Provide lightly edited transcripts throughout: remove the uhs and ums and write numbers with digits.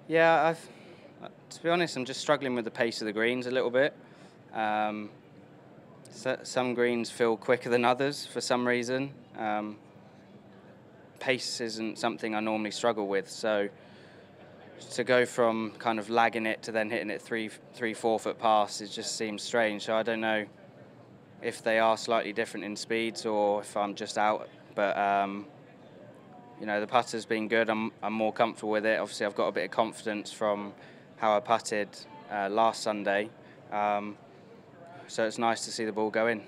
Yeah, to be honest, I'm just struggling with the pace of the greens a little bit. Um, some greens feel quicker than others for some reason. Pace isn't something I normally struggle with, so to go from kind of lagging it to then hitting it 4 foot past, it just seems strange. So I don't know if they are slightly different in speeds or if I'm just out. But you know, the putter's been good. I'm more comfortable with it. Obviously, I've got a bit of confidence from how I putted last Sunday. So it's nice to see the ball go in.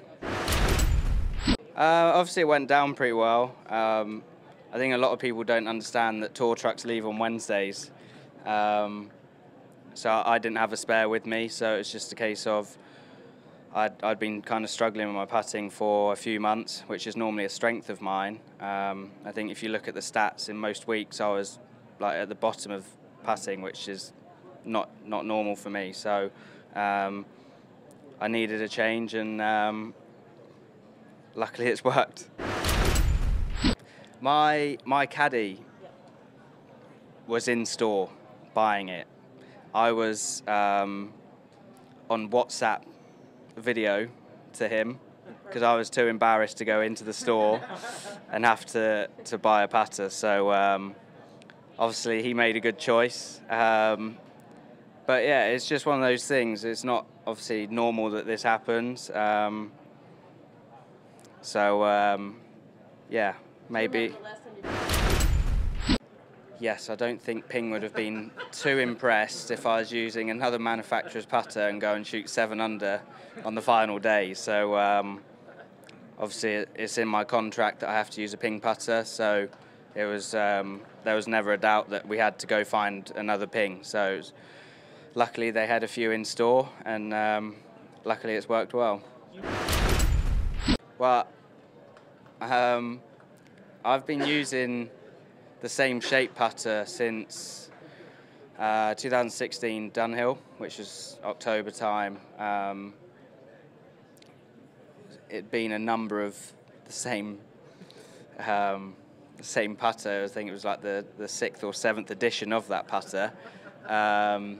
Obviously, it went down pretty well. I think a lot of people don't understand that tour trucks leave on Wednesdays. So I didn't have a spare with me, so it's just a case of I'd been kind of struggling with my putting for a few months, which is normally a strength of mine. I think if you look at the stats in most weeks, I was like at the bottom of putting, which is not normal for me. So I needed a change, and luckily it's worked. My caddy was in store buying it. I was on WhatsApp video to him because I was too embarrassed to go into the store and have to buy a putter. So obviously he made a good choice. But yeah, it's just one of those things. It's not obviously normal that this happens. Yeah, maybe. Yes, I don't think Ping would have been too impressed if I was using another manufacturer's putter and go and shoot 7 under on the final day. So obviously it's in my contract that I have to use a Ping putter. So it was there was never a doubt that we had to go find another Ping. So luckily they had a few in store, and luckily it's worked well. Well, I've been using the same shape putter since 2016 Dunhill, which was October time. It'd been a number of the same putter. I think it was like the 6th or 7th edition of that putter. But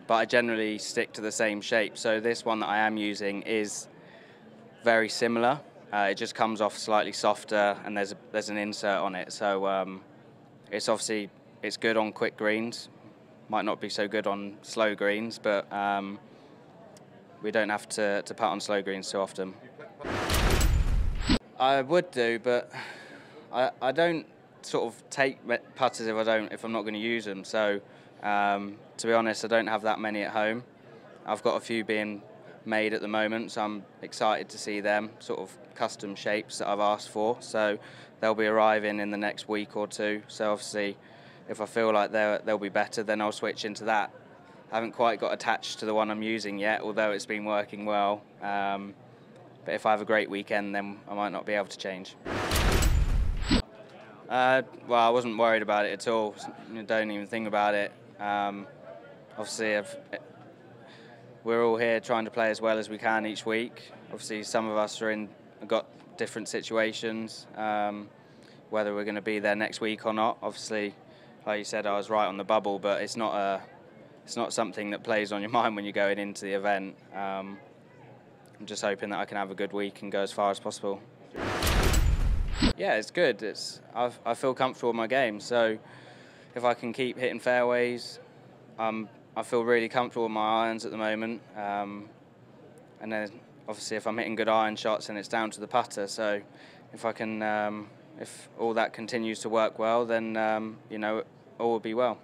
I generally stick to the same shape. So this one that I am using is very similar. It just comes off slightly softer, and there's an insert on it. So it's good on quick greens. Might not be so good on slow greens, but we don't have to putt on slow greens so often. I would do, but I don't sort of take putters if I'm not going to use them. So to be honest, I don't have that many at home. I've got a few being made at the moment, so I'm excited to see them, sort of custom shapes that I've asked for. So they'll be arriving in the next week or two. So obviously, if I feel like they'll be better, then I'll switch into that. I haven't quite got attached to the one I'm using yet, although it's been working well. But if I have a great weekend, then I might not be able to change. Well, I wasn't worried about it at all. Don't even think about it. Obviously, we're all here trying to play as well as we can each week. Obviously, some of us got different situations, whether we're going to be there next week or not. Obviously, like you said, I was right on the bubble, but it's not something that plays on your mind when you're going into the event. I'm just hoping that I can have a good week and go as far as possible. Yeah, it's good. I feel comfortable with my game, so if I can keep hitting fairways, I feel really comfortable with my irons at the moment. And then obviously if I'm hitting good iron shots, then it's down to the putter. So if I can, if all that continues to work well, then you know, all will be well.